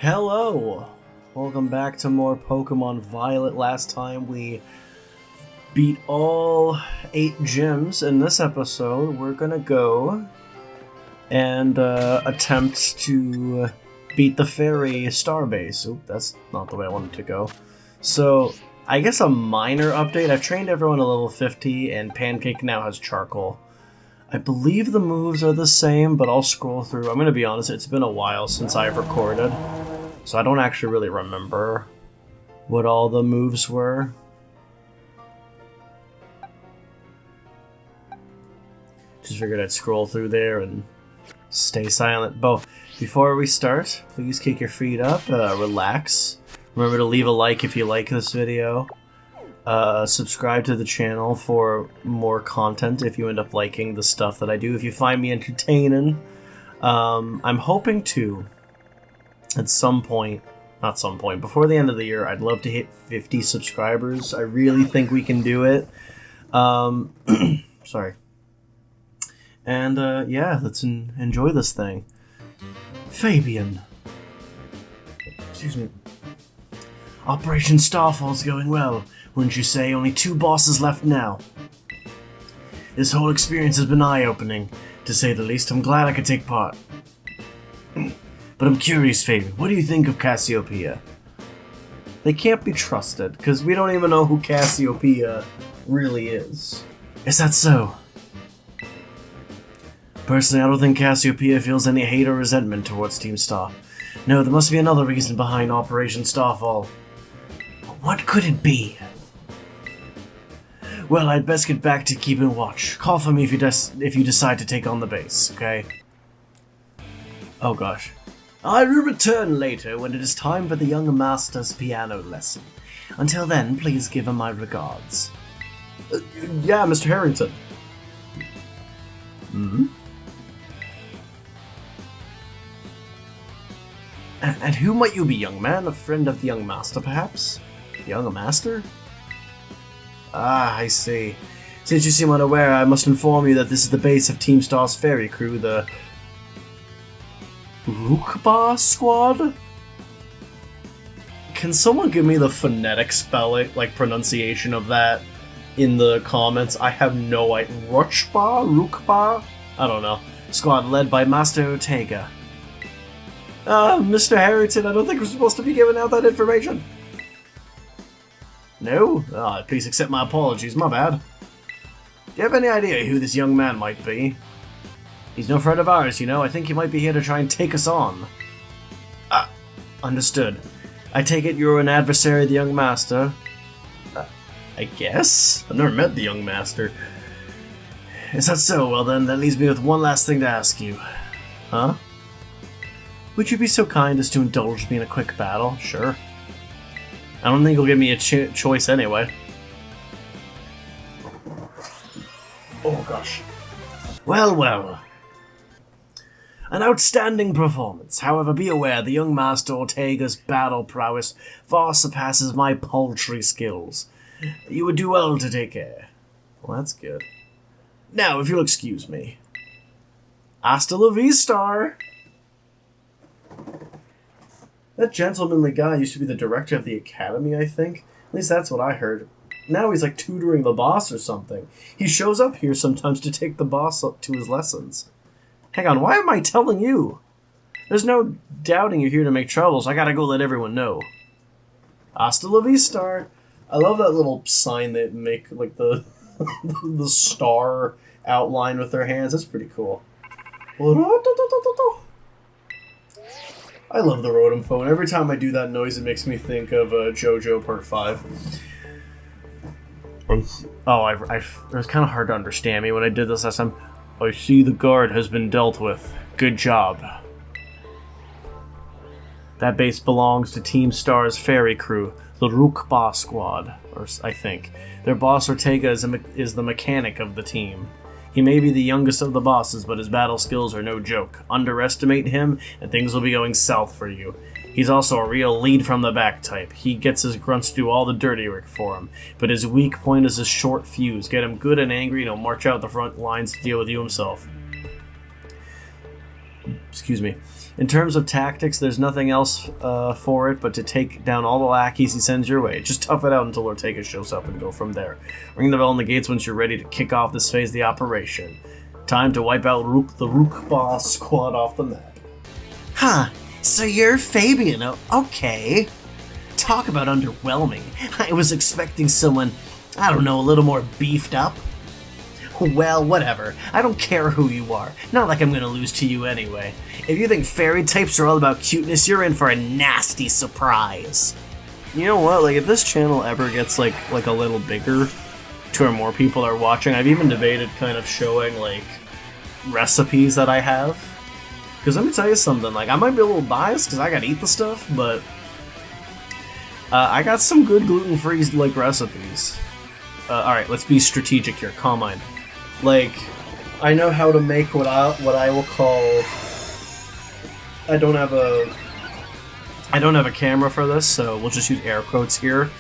Hello! Welcome back to more Pokemon Violet. Last time we beat all 8 gyms. In this episode, we're gonna go and attempt to beat the Fairy Starbase. Oop, that's not the way I wanted to go. So, I guess a minor update. I've trained everyone to level 50, and Pancake now has Charcoal. I believe the moves are the same, but I'll scroll through. I'm gonna be honest, it's been a while since I've recorded, so I don't actually really remember what all the moves were. Just figured I'd scroll through there and stay silent. Before we start, please kick your feet up, relax. Remember to leave a like if you like this video. Subscribe to the channel for more content if you end up liking the stuff that I do. If you find me entertaining, I'm hoping to, at some point, before the end of the year, I'd love to hit 50 subscribers. I really think we can do it. Sorry. And, yeah, let's enjoy this thing. Fabian. Excuse me. Operation Starfall's going well. Wouldn't you say? Only 2 bosses left now. This whole experience has been eye-opening, to say the least. I'm glad I could take part. But I'm curious, Fabian, what do you think of Cassiopeia? They can't be trusted, because we don't even know who Cassiopeia really is. Is that so? Personally, I don't think Cassiopeia feels any hate or resentment towards Team Star. No, there must be another reason behind Operation Starfall. What could it be? Well, I'd best get back to keeping watch. Call for me if you decide to take on the base, okay? Oh gosh. I will return later when it is time for the young master's piano lesson. Until then, please give him my regards. Yeah, Mr. Harrington. Hmm? And who might you be, young man? A friend of the young master, perhaps? The young master? Ah, I see. Since you seem unaware, I must inform you that this is the base of Team Star's Fairy Crew, the Rukba Squad? Can someone give me the phonetic spelling, pronunciation of that in the comments? I have no idea. Rukba? I don't know. Squad led by Master Ortega. Mr. Harrington, I don't think we're supposed to be giving out that information. No? Please accept my apologies, my bad. Do you have any idea who this young man might be? He's no friend of ours, you know. I think he might be here to try and take us on. Understood. I take it you're an adversary of the young master? I guess? I've never met the young master. Is that so? Well then, that leaves me with one last thing to ask you. Huh? Would you be so kind as to indulge me in a quick battle? Sure. I don't think you'll give me a choice anyway. Oh gosh. Well, well. An outstanding performance. However, be aware the young Master Ortega's battle prowess far surpasses my paltry skills. You would do well to take care. Well, that's good. Now, if you'll excuse me. Hasta la vista! That gentlemanly guy used to be the director of the academy, I think. At least that's what I heard. Now he's like tutoring the boss or something. He shows up here sometimes to take the boss up to his lessons. Hang on, why am I telling you? There's no doubting you're here to make trouble, so I gotta go let everyone know. Hasta la vista. I love that little sign they make, like the the star outline with their hands. That's pretty cool. I love the Rotom phone. Every time I do that noise, it makes me think of JoJo Part 5. Oh, it was kind of hard to understand me when I did this last time. I see the guard has been dealt with. Good job. That base belongs to Team Star's Fairy Crew, the Rukba Squad, or I think. Their boss Ortega is the mechanic of the team. He may be the youngest of the bosses, but his battle skills are no joke. Underestimate him, and things will be going south for you. He's also a real lead-from-the-back type. He gets his grunts to do all the dirty work for him, but his weak point is his short fuse. Get him good and angry, and he'll march out the front lines to deal with you himself. Excuse me. In terms of tactics, there's nothing else for it but to take down all the lackeys he sends your way. Just tough it out until Ortega shows up and go from there. Ring the bell on the gates once you're ready to kick off this phase of the operation. Time to wipe out the Rook Boss squad off the map. Huh, so you're Fabian, okay. Talk about underwhelming. I was expecting someone, I don't know, a little more beefed up. Well, whatever. I don't care who you are. Not like I'm gonna lose to you anyway. If you think fairy types are all about cuteness, you're in for a nasty surprise. You know what? Like, if this channel ever gets like a little bigger, to where more people are watching, I've even debated kind of showing like recipes that I have. Because let me tell you something. Like, I might be a little biased because I gotta eat the stuff, but I got some good gluten-free like recipes. All right, let's be strategic here. Calm mind. Like, I know how to make what I will call. I don't have a camera for this, so we'll just use air quotes here.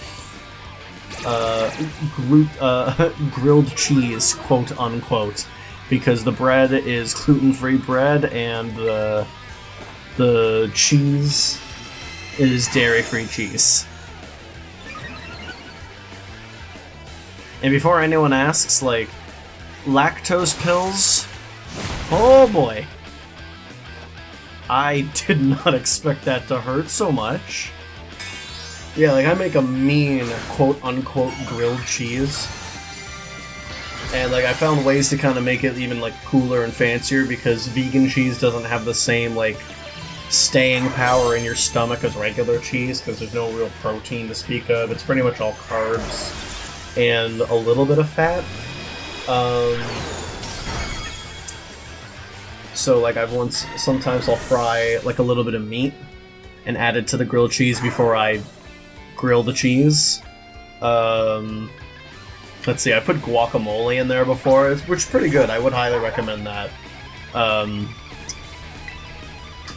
Grilled cheese, quote unquote, because the bread is gluten-free bread and the cheese is dairy-free cheese. And before anyone asks, like, lactose pills? Oh boy. I did not expect that to hurt so much. Yeah, like, I make a mean, quote-unquote, grilled cheese. And, like, I found ways to kind of make it even, like, cooler and fancier because vegan cheese doesn't have the same, like, staying power in your stomach as regular cheese because there's no real protein to speak of. It's pretty much all carbs and a little bit of fat. So, like, sometimes I'll fry, like, a little bit of meat and add it to the grilled cheese before I grill the cheese. Let's see, I put guacamole in there before, which is pretty good. I would highly recommend that.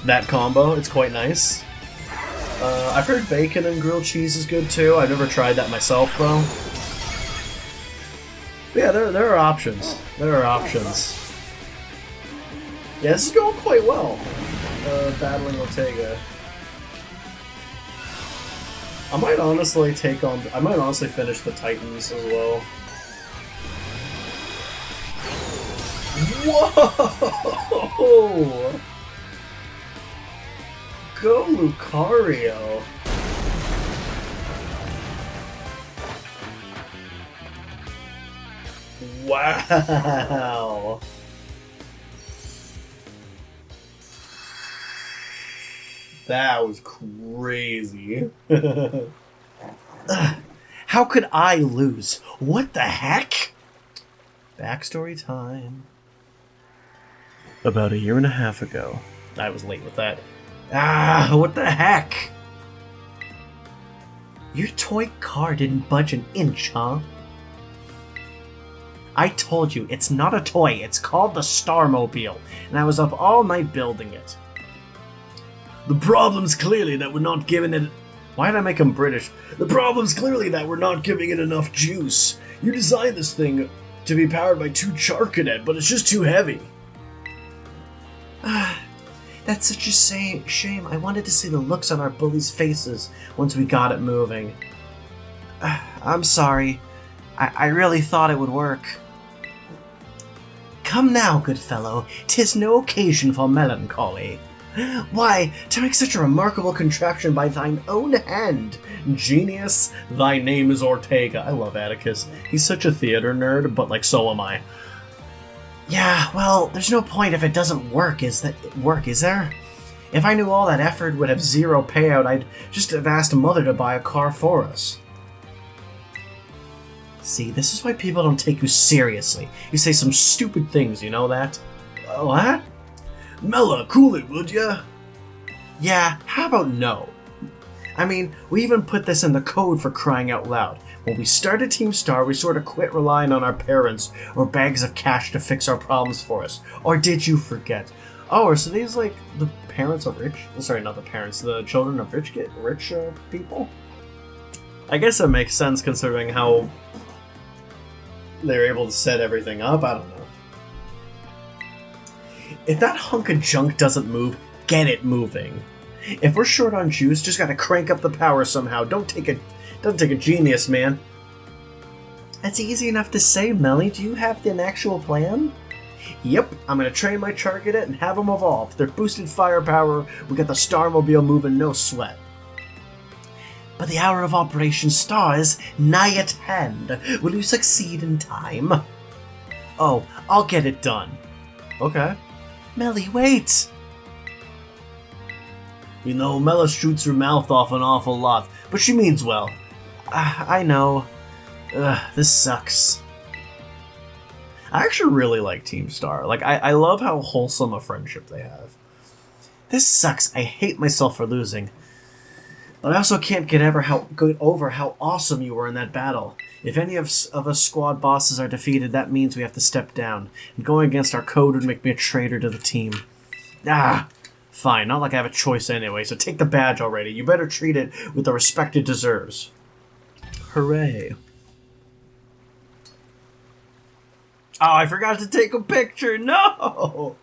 That combo, it's quite nice. I've heard bacon and grilled cheese is good too. I've never tried that myself though. But yeah, there are options. There are options. Yeah, this is going quite well. Battling Ortega. I might honestly finish the Titans as well. Whoa! Go Lucario! Wow! That was crazy. How could I lose? What the heck? Backstory time. About 1.5 years ago. I was late with that. What the heck? Your toy car didn't budge an inch, huh? I told you, it's not a toy, it's called the Starmobile, and I was up all night building it. The problem's clearly that we're not giving it... Why did I make him British? The problem's clearly that we're not giving it enough juice. You designed this thing to be powered by 2 Charcadet, but it's just too heavy. That's such a shame. I wanted to see the looks on our bullies' faces once we got it moving. I'm sorry. I really thought it would work. Come now, good fellow. 'Tis no occasion for melancholy. Why, to make such a remarkable contraption by thine own hand. Genius, thy name is Ortega. I love Atticus. He's such a theater nerd, but like so am I. Yeah, well, there's no point if it doesn't work, is there? If I knew all that effort would have zero payout, I'd just have asked Mother to buy a car for us. See, this is why people don't take you seriously. You say some stupid things, you know that? What? Mella, cool it, would ya? Yeah, how about no? I mean, we even put this in the code for crying out loud. When we started Team Star, we sort of quit relying on our parents or bags of cash to fix our problems for us. Or did you forget? Oh, are so these like the parents of rich? Sorry, not the parents. The children of rich people. I guess that makes sense considering how they're able to set everything up. I don't know. If that hunk of junk doesn't move, get it moving. If we're short on juice, just gotta crank up the power somehow. Doesn't take a genius, man. That's easy enough to say, Melly. Do you have an actual plan? Yep, I'm gonna train my Charcadet and have them evolve. Their boosted firepower, we got the Starmobile moving, no sweat. But the hour of Operation Star is nigh at hand. Will you succeed in time? Oh, I'll get it done. Okay. Melly, wait! You know, Mela shoots her mouth off an awful lot, but she means well. I know. This sucks. I actually really like Team Star. Like, I love how wholesome a friendship they have. This sucks. I hate myself for losing. But I also can't get over how awesome you were in that battle. If any of us squad bosses are defeated, that means we have to step down. And going against our code would make me a traitor to the team. Fine. Not like I have a choice anyway, so take the badge already. You better treat it with the respect it deserves. Hooray. Oh, I forgot to take a picture. No!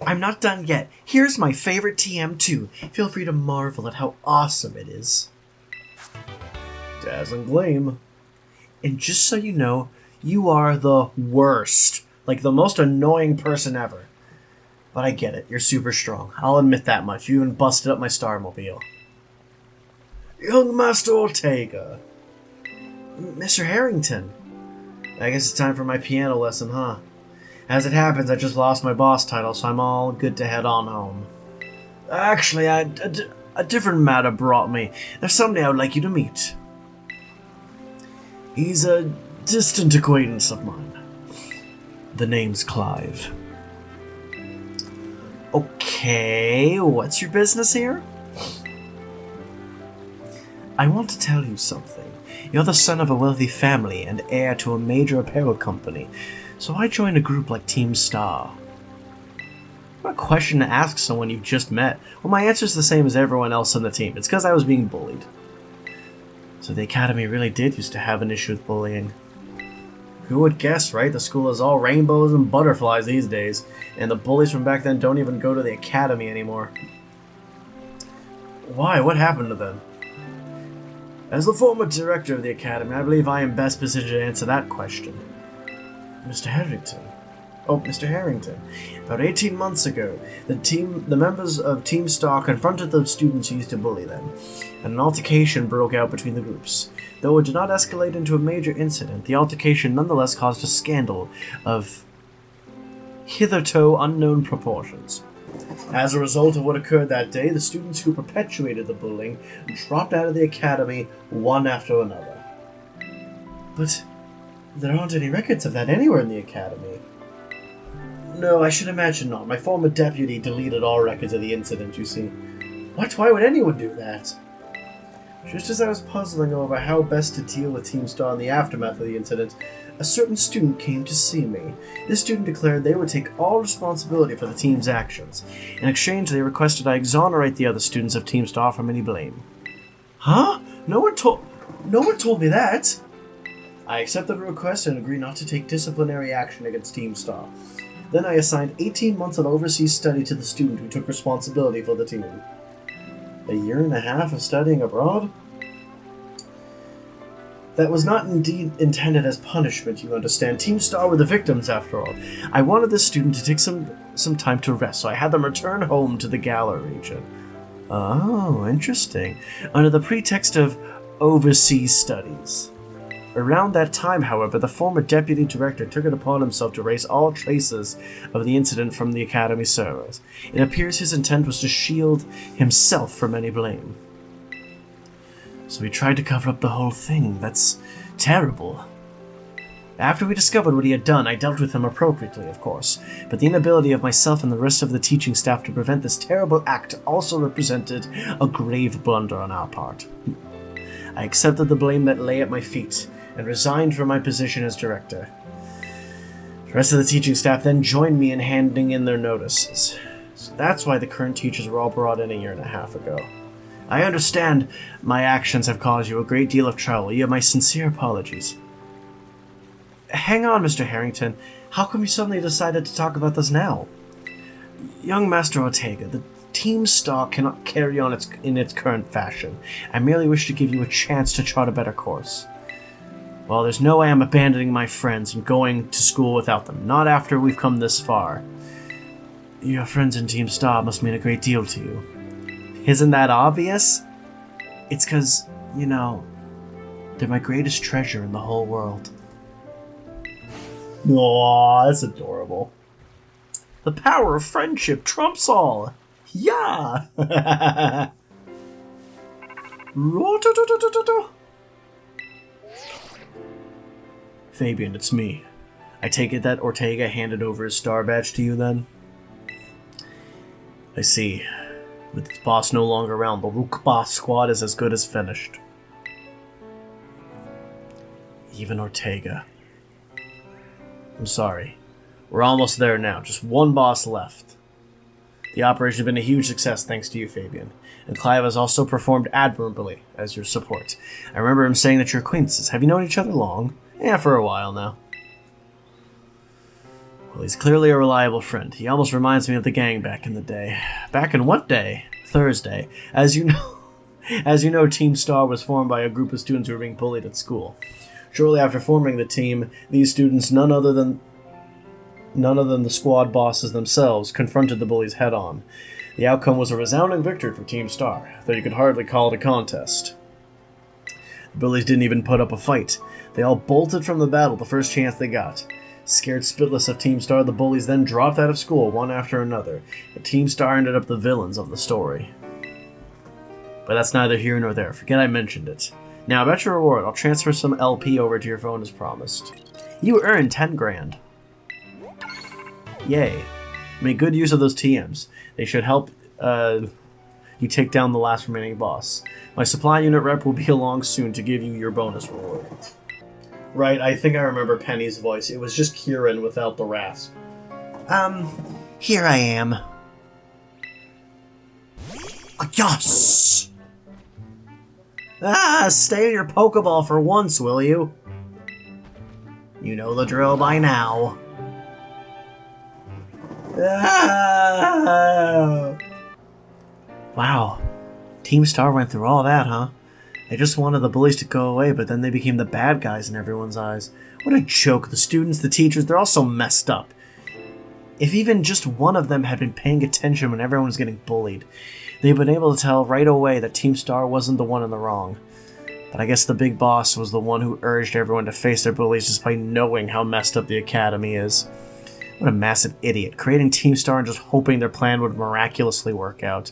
I'm not done yet. Here's my favorite TM2. Feel free to marvel at how awesome it is. Dazzling Gleam. And just so you know, you are the worst. Like, the most annoying person ever. But I get it. You're super strong. I'll admit that much. You even busted up my Starmobile. Young Master Ortega. Mr. Harrington. I guess it's time for my piano lesson, huh? As it happens, I just lost my boss title, so I'm all good to head on home. Actually, a different matter brought me. There's somebody I would like you to meet. He's a distant acquaintance of mine. The name's Clive. Okay, what's your business here? I want to tell you something. You're the son of a wealthy family and heir to a major apparel company, so I joined a group like Team Star. What a question to ask someone you've just met. Well, my answer's the same as everyone else on the team. It's because I was being bullied. So the academy really did used to have an issue with bullying. Who would guess, right? The school is all rainbows and butterflies these days, and the bullies from back then don't even go to the academy anymore. Why? What happened to them? As the former director of the academy, I believe I am best positioned to answer that question. Mr. Harrington. Oh, Mr. Harrington. About 18 months ago, the members of Team Star confronted the students who used to bully them, and an altercation broke out between the groups. Though it did not escalate into a major incident, the altercation nonetheless caused a scandal of hitherto unknown proportions. As a result of what occurred that day, the students who perpetuated the bullying dropped out of the academy one after another. But there aren't any records of that anywhere in the academy. No, I should imagine not. My former deputy deleted all records of the incident, you see. What? Why would anyone do that? Just as I was puzzling over how best to deal with Team Star in the aftermath of the incident, a certain student came to see me. This student declared they would take all responsibility for the team's actions. In exchange, they requested I exonerate the other students of Team Star from any blame. Huh? No one told me that. I accepted the request and agreed not to take disciplinary action against Team Star. Then I assigned 18 months of overseas study to the student who took responsibility for the team. A year and a half of studying abroad? That was not indeed intended as punishment, you understand. Team Star were the victims, after all. I wanted the student to take some time to rest, so I had them return home to the Gala region. Oh, interesting. Under the pretext of overseas studies. Around that time, however, the former deputy director took it upon himself to erase all traces of the incident from the academy servers. It appears his intent was to shield himself from any blame. So he tried to cover up the whole thing. That's terrible. After we discovered what he had done, I dealt with him appropriately, of course, but the inability of myself and the rest of the teaching staff to prevent this terrible act also represented a grave blunder on our part. I accepted the blame that lay at my feet, and resigned from my position as director. The rest of the teaching staff then joined me in handing in their notices. So that's why the current teachers were all brought in a year and a half ago. I understand my actions have caused you a great deal of trouble. You have my sincere apologies. Hang on, Mr. Harrington. How come you suddenly decided to talk about this now? Young Master Ortega, the Team Star cannot carry on in its current fashion. I merely wish to give you a chance to chart a better course. Well, there's no way I'm abandoning my friends and going to school without them. Not after we've come this far. Your friends in Team Star must mean a great deal to you. Isn't that obvious? It's because, you know, they're my greatest treasure in the whole world. Aww, that's adorable. The power of friendship trumps all. Yeah! Fabian, it's me. I take it that Ortega handed over his star badge to you then? I see. With its boss no longer around, the Rook Boss squad is as good as finished. Even Ortega. I'm sorry. We're almost there now. Just one boss left. The operation has been a huge success thanks to you, Fabian. And Clive has also performed admirably as your support. I remember him saying that you're acquaintances. Have you known each other long? Yeah, for a while now. Well, he's clearly a reliable friend. He almost reminds me of the gang back in the day. Back in what day? Thursday. As you know, Team Star was formed by a group of students who were being bullied at school. Shortly after forming the team, these students, none other than the squad bosses themselves, confronted the bullies head-on. The outcome was a resounding victory for Team Star, though you could hardly call it a contest. The bullies didn't even put up a fight. They all bolted from the battle the first chance they got. Scared spitless of Team Star, the bullies then dropped out of school one after another. And Team Star ended up the villains of the story. But that's neither here nor there. Forget I mentioned it. Now, about your reward, I'll transfer some LP over to your phone as promised. You earned 10 grand. Yay. Make good use of those TMs. They should help you take down the last remaining boss. My supply unit rep will be along soon to give you your bonus reward. Right, I think I remember Penny's voice. It was just Kieran without the rasp. Here I am. Yes! Stay in your Pokeball for once, will you? You know the drill by now. Wow. Team Star went through all that, huh? They just wanted the bullies to go away, but then they became the bad guys in everyone's eyes. What a joke. The students, the teachers, they're all so messed up. If even just one of them had been paying attention when everyone was getting bullied, they'd been able to tell right away that Team Star wasn't the one in the wrong. But I guess the big boss was the one who urged everyone to face their bullies just by knowing how messed up the academy is. What a massive idiot, creating Team Star and just hoping their plan would miraculously work out.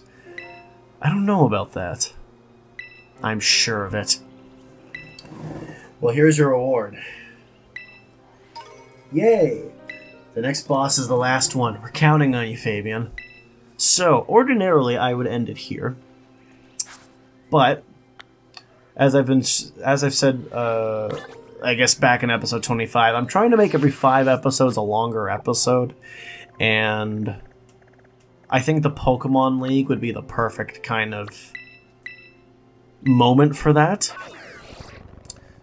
I don't know about that. I'm sure of it. Well, here's your reward. Yay! The next boss is the last one. We're counting on you, Fabian. So, ordinarily I would end it here. But, as I've said, I guess back in episode 25, I'm trying to make every 5 episodes a longer episode, and I think the Pokemon League would be the perfect kind of moment for that.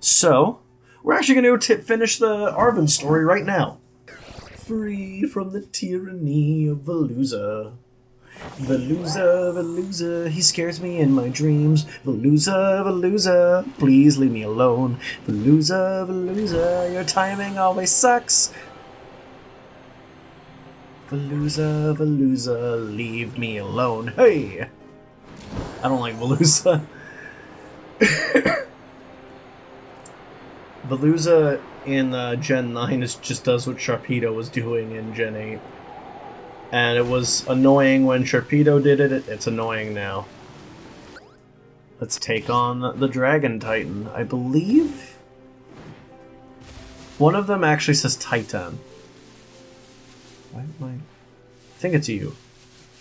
So, we're actually going to finish the Arven story right now. Free from the tyranny of Veluza. Veluza, Veluza, he scares me in my dreams. Veluza, Veluza, please leave me alone. Veluza, Veluza, your timing always sucks. Veluza, Veluza, leave me alone. Hey! I don't like Veluza. Veluza in Gen 9 just does what Sharpedo was doing in Gen 8. And it was annoying when Sharpedo did it, it's annoying now. Let's take on the Dragon Titan. I believe one of them actually says Titan. Why am I think it's you.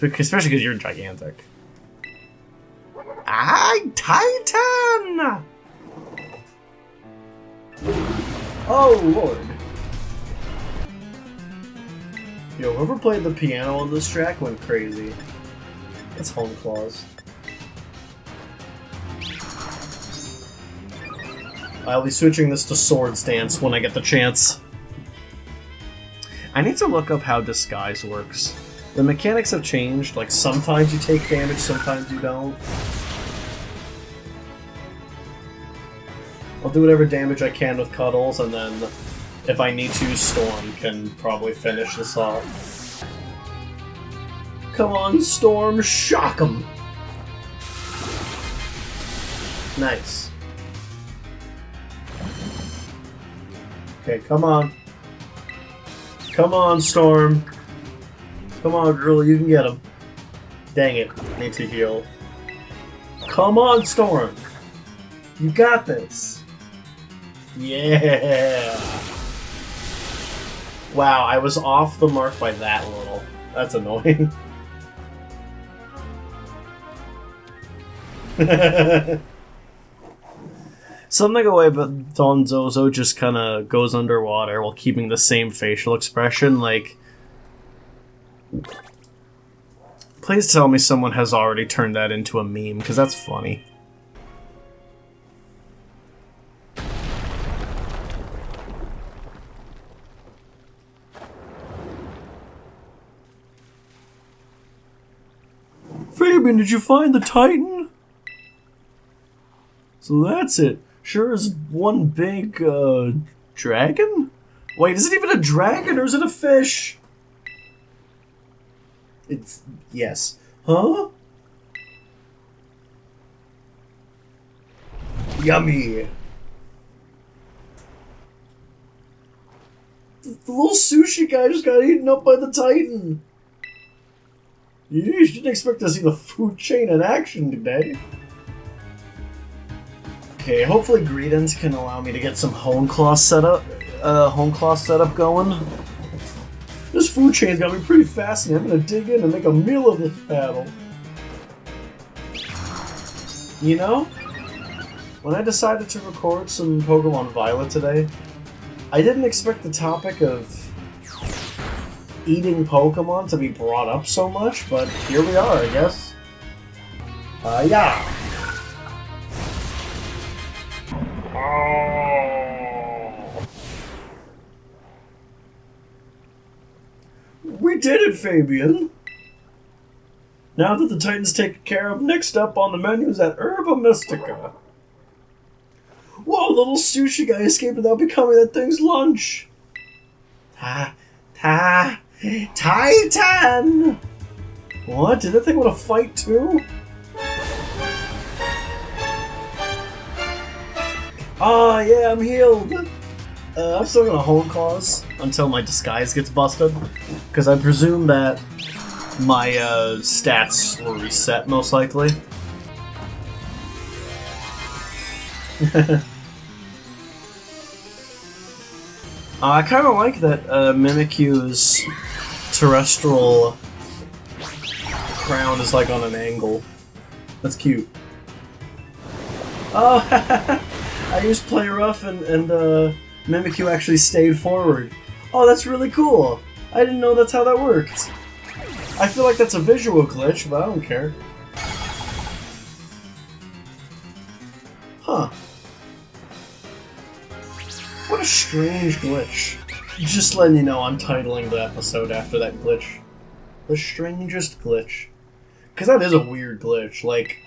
Especially because you're gigantic. Titan! Oh, Lord. Yo, whoever played the piano on this track went crazy. That's Home Claws. I'll be switching this to Sword Stance when I get the chance. I need to look up how Disguise works. The mechanics have changed, like sometimes you take damage, sometimes you don't. I'll do whatever damage I can with Cuddles, and then if I need to, Storm can probably finish this off. Come on, Storm, shock him! Nice. Okay, come on. Come on, Storm. Come on, girl, you can get him. Dang it, need to heal. Come on, Storm! You got this! Yeah! Wow, I was off the mark by that little. That's annoying. Something away, but Don Zozo just kind of goes underwater while keeping the same facial expression, like... Please tell me someone has already turned that into a meme, because that's funny. Fabian, did you find the Titan? So that's it. Sure is one big, dragon? Wait, is it even a dragon or is it a fish? It's... yes. Huh? Yummy! The little sushi guy just got eaten up by the Titan! You didn't expect to see the food chain in action today. Okay, hopefully Greedent can allow me to get some hone claw setup going. This food chain's got me pretty fascinated. I'm gonna dig in and make a meal of this battle. You know, when I decided to record some Pokemon Violet today, I didn't expect the topic of eating Pokemon to be brought up so much, but here we are, I guess. Yeah. We did it, Fabian! Now that the Titan's taken care of, next up on the menu is that Herba Mystica. Whoa, the little sushi guy escaped without becoming that thing's lunch! Titan! What? Did that thing want to fight too? Ah, yeah, I'm healed! I'm still gonna hold claws until my disguise gets busted, because I presume that my stats will reset most likely. I kind of like that Mimikyu's terrestrial crown is like on an angle. That's cute. Oh, I used Play Rough and Mimikyu actually stayed forward. Oh, that's really cool. I didn't know that's how that worked. I feel like that's a visual glitch, but I don't care. Huh. What a strange glitch. Just letting you know I'm titling the episode after that glitch. The strangest glitch. Because that is a weird glitch. Like,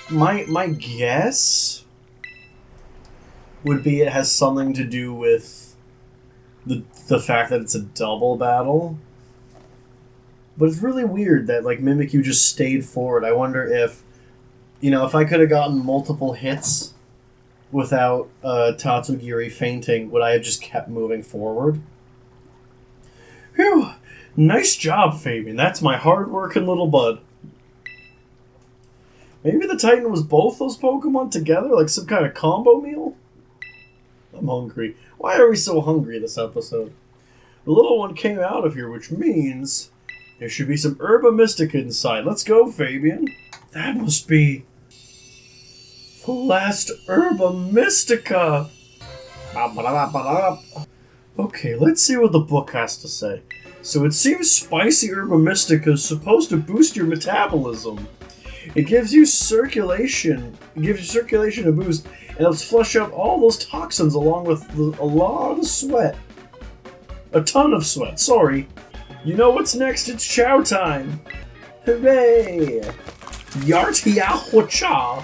my guess would be it has something to do with the fact that it's a double battle. But it's really weird that, like, Mimikyu just stayed forward. I wonder if, you know, if I could have gotten multiple hits without Tatsugiri fainting, would I have just kept moving forward? Phew! Nice job, Fabian. That's my hard-working little bud. Maybe the Titan was both those Pokemon together, like some kind of combo meal? I'm hungry. Why are we so hungry this episode? The little one came out of here, which means there should be some Herba Mystica inside. Let's go, Fabian. That must be the last Herba Mystica. Okay, let's see what the book has to say. So it seems spicy Herba Mystica is supposed to boost your metabolism. It gives you circulation. It gives your circulation a boost and helps flush out all those toxins along with a lot of sweat. A ton of sweat, sorry. You know what's next? It's chow time! Hooray! Yartiahwacha!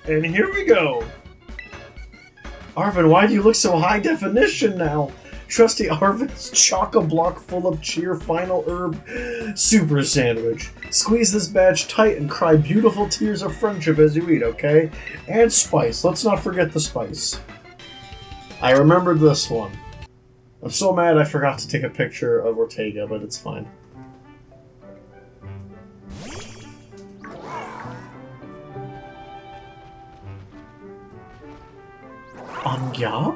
And here we go! Arvin, why do you look so high definition now? Trusty Arvin's chock-a-block full of cheer final herb super sandwich. Squeeze this badge tight and cry beautiful tears of friendship as you eat, okay? And spice. Let's not forget the spice. I remembered this one. I'm so mad I forgot to take a picture of Ortega, but it's fine. Yeah?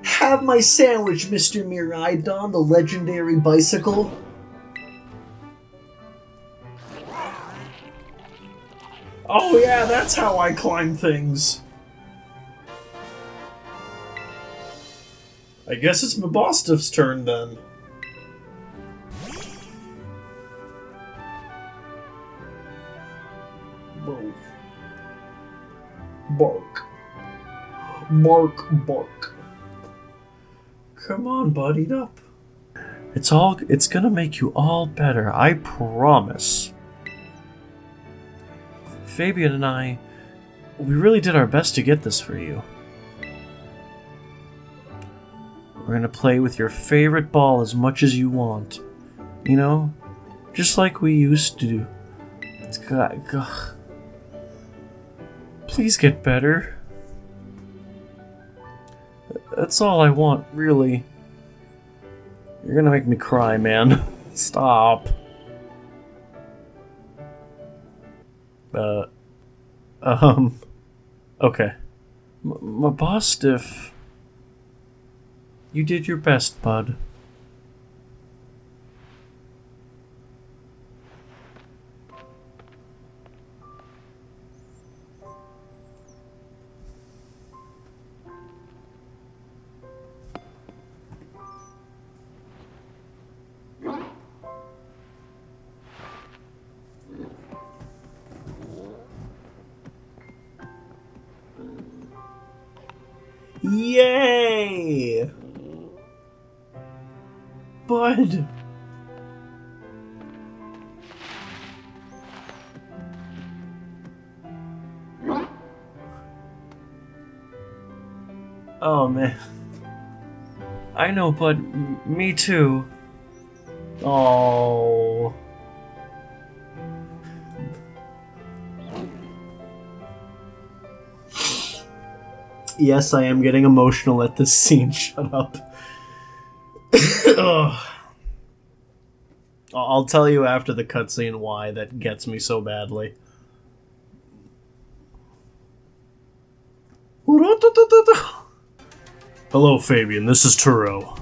Have my sandwich, Mr. Mirai, Don, the legendary bicycle. Oh yeah, that's how I climb things. I guess it's Mabostiff's turn then. Whoa. Bark. Bark, bark. Come on, buddied up. It's gonna make you all better, I promise. Fabian and I, we really did our best to get this for you. We're gonna play with your favorite ball as much as you want. You know? Just like we used to do. Please get better. That's all I want, really. You're gonna make me cry, man. Stop. Okay. Mabostiff. You did your best, bud. Yay! Bud! Oh man. I know, Bud. Me too. Oh. Yes, I am getting emotional at this scene. Shut up. I'll tell you after the cutscene why that gets me so badly. Hello, Fabian. This is Turo.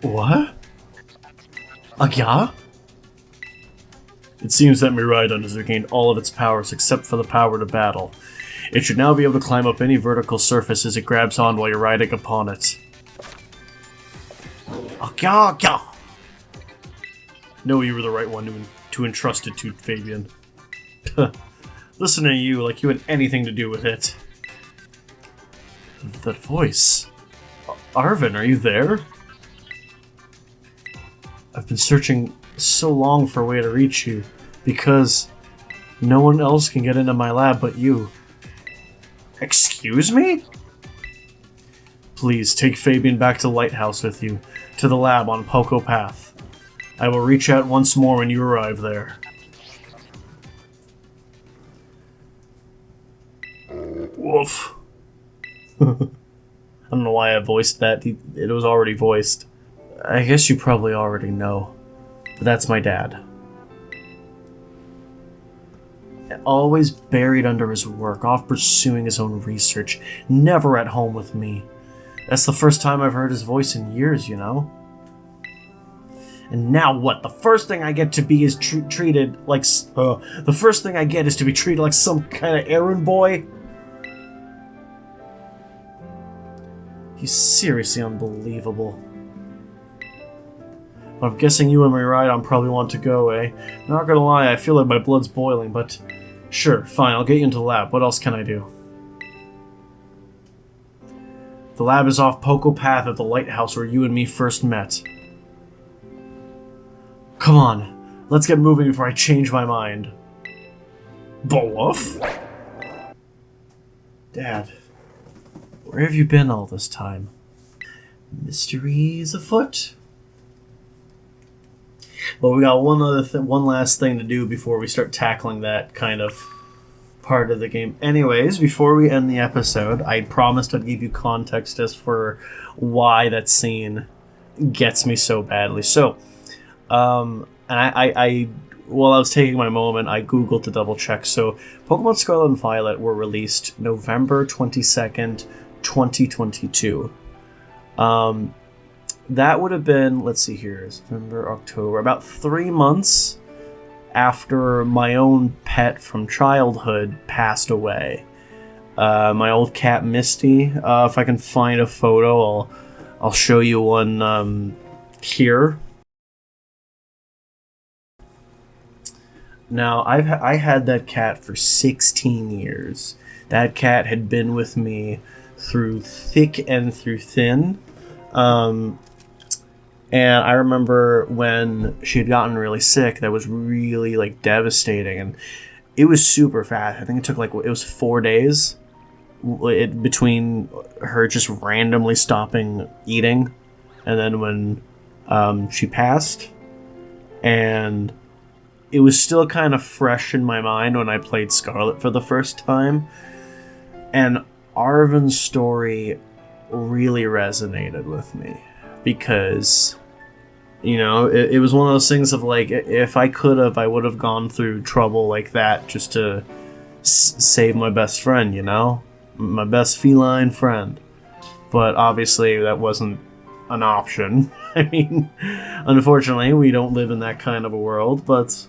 What? Yeah? It seems that Miraidon has regained all of its powers except for the power to battle. It should now be able to climb up any vertical surface as it grabs on while you're riding upon it. No, you were the right one to entrust it to, Fabian. Listen to you like you had anything to do with it. That voice. Arvin, are you there? I've been searching so long for a way to reach you, because no one else can get into my lab but you. Excuse me? Please, take Fabian back to the lighthouse with you, to the lab on Poco Path. I will reach out once more when you arrive there. Woof. I don't know why I voiced that. It was already voiced. I guess you probably already know, but that's my dad. Always buried under his work, off pursuing his own research, never at home with me. That's the first time I've heard his voice in years, you know? And now what? The first thing I get to be is treated like... the first thing I get is to be treated like some kind of errand boy? He's seriously unbelievable. I'm guessing you and Miraidon probably want to go, eh? Not gonna lie, I feel like my blood's boiling, but... Sure, fine, I'll get you into the lab. What else can I do? The lab is off Poco Path at the lighthouse where you and me first met. Come on, let's get moving before I change my mind. Beowulf? Dad, where have you been all this time? Mysteries afoot? But we got one last thing to do before we start tackling that kind of part of the game. Anyways, before we end the episode, I promised I'd give you context as for why that scene gets me so badly. So, and I while I was taking my moment, I googled to double check. So, Pokemon Scarlet and Violet were released November 22nd, 2022. That would have been, let's see here, September, October, about 3 months after my own pet from childhood passed away. My old cat Misty. If I can find a photo, I'll show you one here. Now, I had that cat for 16 years. That cat had been with me through thick and through thin. And I remember when she had gotten really sick, that was really, like, devastating. And it was super fast. I think it took, like, it was 4 days between her just randomly stopping eating and then when she passed. And it was still kind of fresh in my mind when I played Scarlet for the first time. And Arven's story really resonated with me. Because, you know, it was one of those things of, like, if I could have, I would have gone through trouble like that just to save my best friend, you know? My best feline friend. But obviously that wasn't an option. I mean, unfortunately, we don't live in that kind of a world, but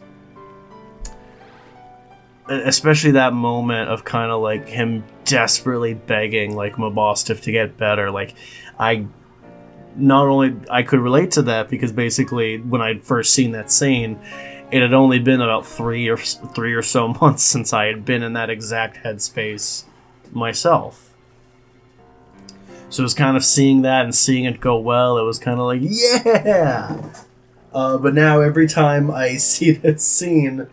especially that moment of kind of, like, him desperately begging, like, Mabosstiff to get better, like, I could relate to that because basically when I'd first seen that scene, it had only been about three or so months since I had been in that exact headspace myself. So it was kind of seeing that and seeing it go well, it was kind of like, yeah! But now every time I see that scene,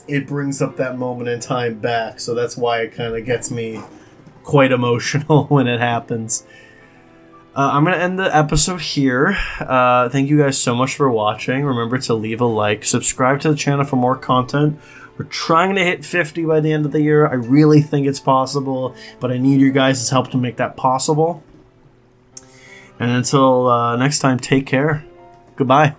it brings up that moment in time back, so that's why it kind of gets me quite emotional when it happens. I'm going to end the episode here. Thank you guys so much for watching. Remember to leave a like. Subscribe to the channel for more content. We're trying to hit 50 by the end of the year. I really think it's possible, but I need your guys' help to make that possible. And until next time, take care. Goodbye.